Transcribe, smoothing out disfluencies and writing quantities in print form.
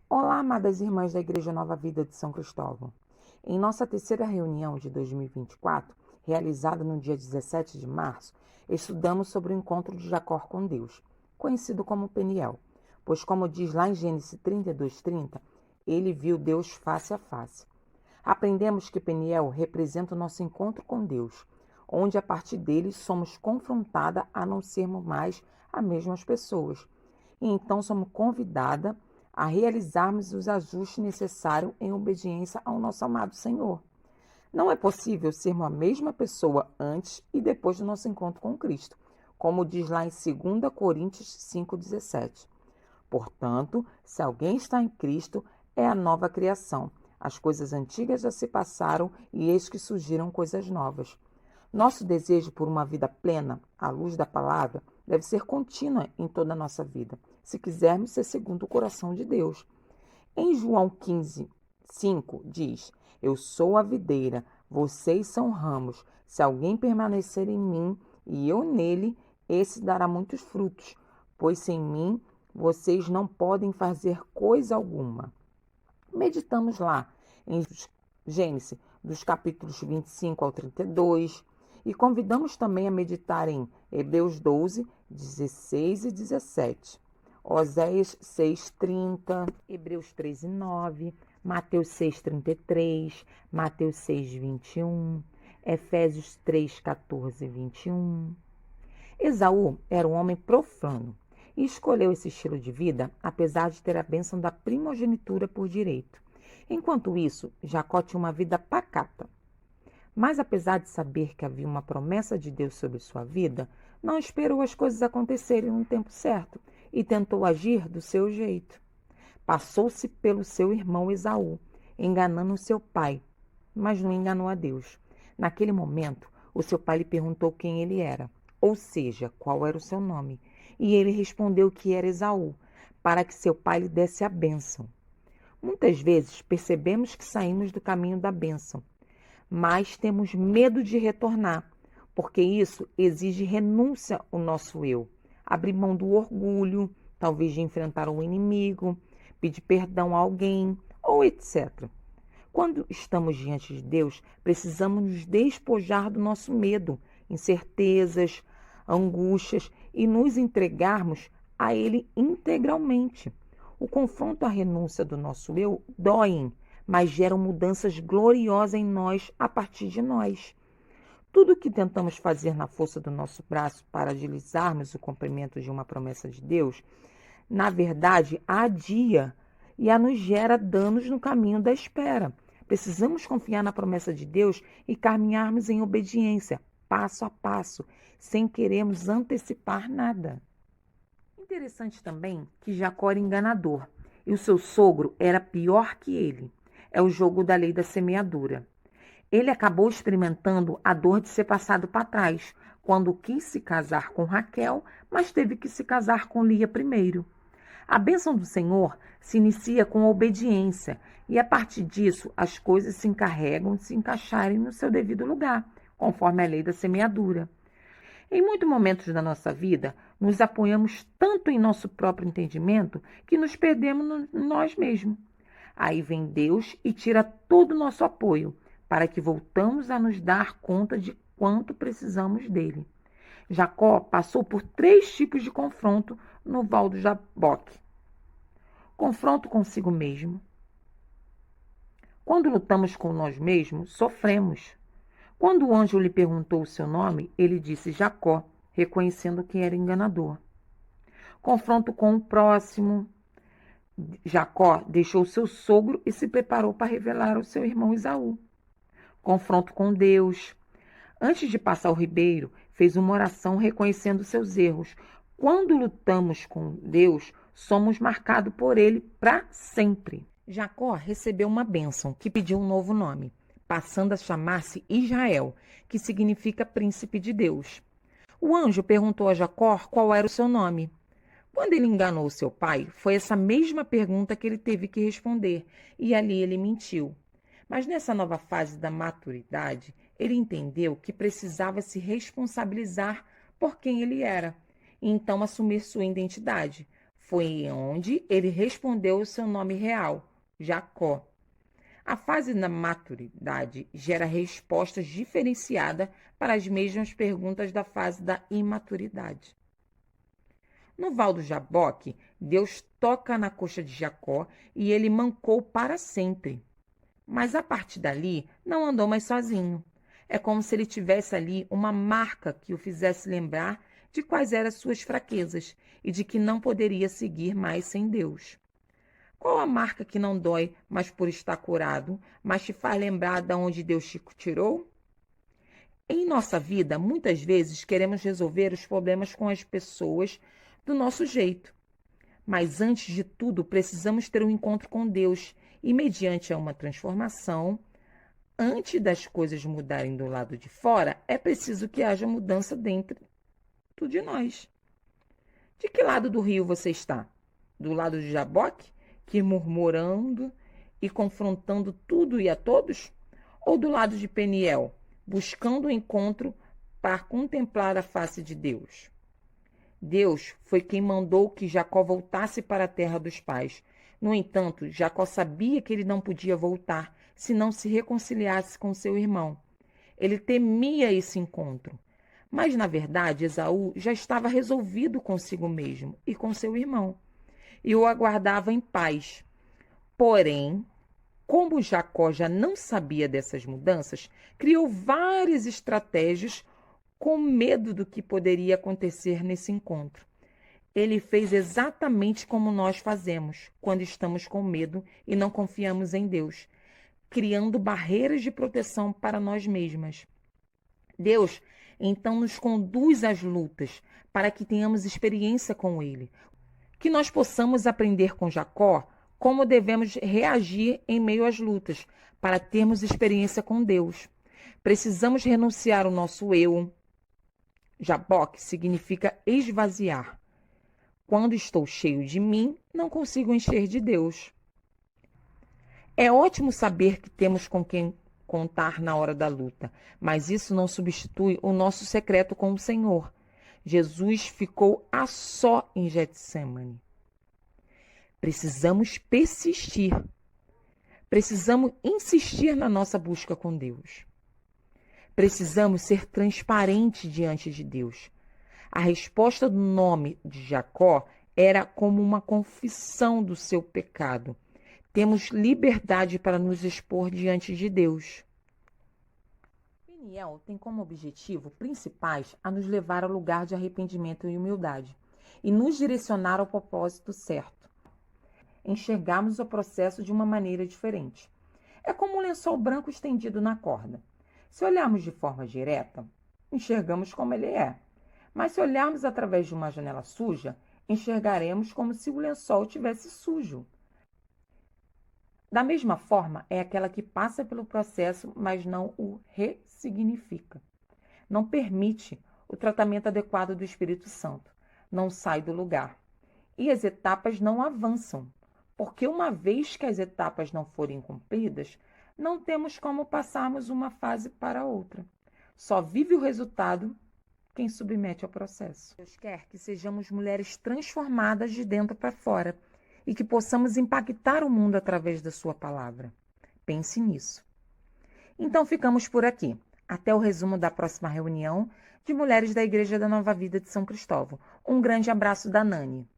Olá, amadas irmãs da Igreja Nova Vida de São Cristóvão. Em nossa terceira reunião de 2024, realizada no dia 17 de março, estudamos sobre o encontro de Jacó com Deus, conhecido como Peniel, pois como diz lá em Gênesis 32:30, ele viu Deus face a face. Aprendemos que Peniel representa o nosso encontro com Deus, onde a partir dele somos confrontadas a não sermos mais as mesmas pessoas. E então somos convidadas a realizarmos os ajustes necessários em obediência ao nosso amado Senhor. Não é possível sermos a mesma pessoa antes e depois do nosso encontro com Cristo, como diz lá em 2 Coríntios 5,17. Portanto, se alguém está em Cristo, é a nova criação. As coisas antigas já se passaram e eis que surgiram coisas novas. Nosso desejo por uma vida plena, à luz da palavra, deve ser contínua em toda a nossa vida, se quisermos ser segundo o coração de Deus. Em João 15:5 diz: Eu sou a videira, vocês são ramos. Se alguém permanecer em mim e eu nele, esse dará muitos frutos, pois sem mim vocês não podem fazer coisa alguma. Meditamos lá em Gênesis, dos capítulos 25 ao 32, e convidamos também a meditar em Hebreus 12, 16 e 17, Oséias 6:30, Hebreus 13:9, Mateus 6:33, Mateus 6:21, Efésios 3:14 e 21. Esaú era um homem profano e escolheu esse estilo de vida, apesar de ter a bênção da primogenitura por direito. Enquanto isso, Jacó tinha uma vida pacata. Mas apesar de saber que havia uma promessa de Deus sobre sua vida, não esperou as coisas acontecerem no tempo certo e tentou agir do seu jeito. Passou-se pelo seu irmão Esaú, enganando seu pai, mas não enganou a Deus. Naquele momento, o seu pai lhe perguntou quem ele era, ou seja, qual era o seu nome, e ele respondeu que era Esaú, para que seu pai lhe desse a bênção. Muitas vezes percebemos que saímos do caminho da bênção, mas temos medo de retornar, porque isso exige renúncia ao nosso eu, abrir mão do orgulho, talvez de enfrentar um inimigo, pedir perdão a alguém, ou etc. Quando estamos diante de Deus, precisamos nos despojar do nosso medo, incertezas, angústias e nos entregarmos a Ele integralmente. O confronto à renúncia do nosso eu dói, mas geram mudanças gloriosas em nós a partir de nós. Tudo o que tentamos fazer na força do nosso braço para agilizarmos o cumprimento de uma promessa de Deus, na verdade, adia e nos gera danos no caminho da espera. Precisamos confiar na promessa de Deus e caminharmos em obediência, passo a passo, sem querermos antecipar nada. Interessante também que Jacó era enganador e o seu sogro era pior que ele. É o jogo da lei da semeadura. Ele acabou experimentando a dor de ser passado para trás, quando quis se casar com Raquel, mas teve que se casar com Lia primeiro. A bênção do Senhor se inicia com a obediência e, a partir disso, as coisas se encarregam de se encaixarem no seu devido lugar, conforme a lei da semeadura. Em muitos momentos da nossa vida, nos apoiamos tanto em nosso próprio entendimento que nos perdemos nós mesmos. Aí vem Deus e tira todo o nosso apoio, para que voltamos a nos dar conta de quanto precisamos dele. Jacó passou por 3 tipos de confronto no Val do Jaboque. Confronto consigo mesmo. Quando lutamos com nós mesmos, sofremos. Quando o anjo lhe perguntou o seu nome, ele disse Jacó, reconhecendo que era enganador. Confronto com o próximo. Jacó deixou seu sogro e se preparou para revelar ao seu irmão Esaú. Confronto com Deus. Antes de passar o ribeiro, fez uma oração reconhecendo seus erros. Quando lutamos com Deus, somos marcados por Ele para sempre. Jacó recebeu uma bênção que pediu um novo nome, passando a chamar-se Israel, que significa príncipe de Deus. O anjo perguntou a Jacó qual era o seu nome. Quando ele enganou seu pai, foi essa mesma pergunta que ele teve que responder, e ali ele mentiu. Mas nessa nova fase da maturidade, ele entendeu que precisava se responsabilizar por quem ele era, e então assumir sua identidade. Foi onde ele respondeu o seu nome real, Jacó. A fase da maturidade gera respostas diferenciadas para as mesmas perguntas da fase da imaturidade. No val do Jaboque, Deus toca na coxa de Jacó e ele mancou para sempre. Mas a partir dali, não andou mais sozinho. É como se ele tivesse ali uma marca que o fizesse lembrar de quais eram suas fraquezas e de que não poderia seguir mais sem Deus. Qual a marca que não dói, mas por estar curado, mas te faz lembrar de onde Deus te tirou? Em nossa vida, muitas vezes queremos resolver os problemas com as pessoas do nosso jeito. Mas antes de tudo, precisamos ter um encontro com Deus e, mediante uma transformação, antes das coisas mudarem do lado de fora, é preciso que haja mudança dentro de nós. De que lado do rio você está? Do lado de Jaboque, que murmurando e confrontando tudo e a todos? Ou do lado de Peniel, buscando o encontro para contemplar a face de Deus? Deus foi quem mandou que Jacó voltasse para a terra dos pais. No entanto, Jacó sabia que ele não podia voltar se não se reconciliasse com seu irmão. Ele temia esse encontro. Mas, na verdade, Esaú já estava resolvido consigo mesmo e com seu irmão, e o aguardava em paz. Porém, como Jacó já não sabia dessas mudanças, criou várias estratégias com medo do que poderia acontecer nesse encontro. Ele fez exatamente como nós fazemos quando estamos com medo e não confiamos em Deus, criando barreiras de proteção para nós mesmas. Deus, então, nos conduz às lutas para que tenhamos experiência com Ele, que nós possamos aprender com Jacó como devemos reagir em meio às lutas para termos experiência com Deus. Precisamos renunciar ao nosso eu. Jaboque significa esvaziar. Quando estou cheio de mim, não consigo encher de Deus. É ótimo saber que temos com quem contar na hora da luta, mas isso não substitui o nosso secreto com o Senhor. Jesus ficou a só em Getsemane. Precisamos persistir. Precisamos insistir na nossa busca com Deus. Precisamos ser transparentes diante de Deus. A resposta do nome de Jacó era como uma confissão do seu pecado. Temos liberdade para nos expor diante de Deus. Peniel tem como objetivo principais a nos levar ao lugar de arrependimento e humildade e nos direcionar ao propósito certo. Enxergarmos o processo de uma maneira diferente. É como um lençol branco estendido na corda. Se olharmos de forma direta, enxergamos como ele é. Mas se olharmos através de uma janela suja, enxergaremos como se o lençol estivesse sujo. Da mesma forma, é aquela que passa pelo processo, mas não o ressignifica. Não permite o tratamento adequado do Espírito Santo. Não sai do lugar. E as etapas não avançam, porque uma vez que as etapas não forem cumpridas, não temos como passarmos uma fase para outra. Só vive o resultado quem submete ao processo. Deus quer que sejamos mulheres transformadas de dentro para fora e que possamos impactar o mundo através da sua palavra. Pense nisso. Então ficamos por aqui. Até o resumo da próxima reunião de mulheres da Igreja da Nova Vida de São Cristóvão. Um grande abraço da Nani.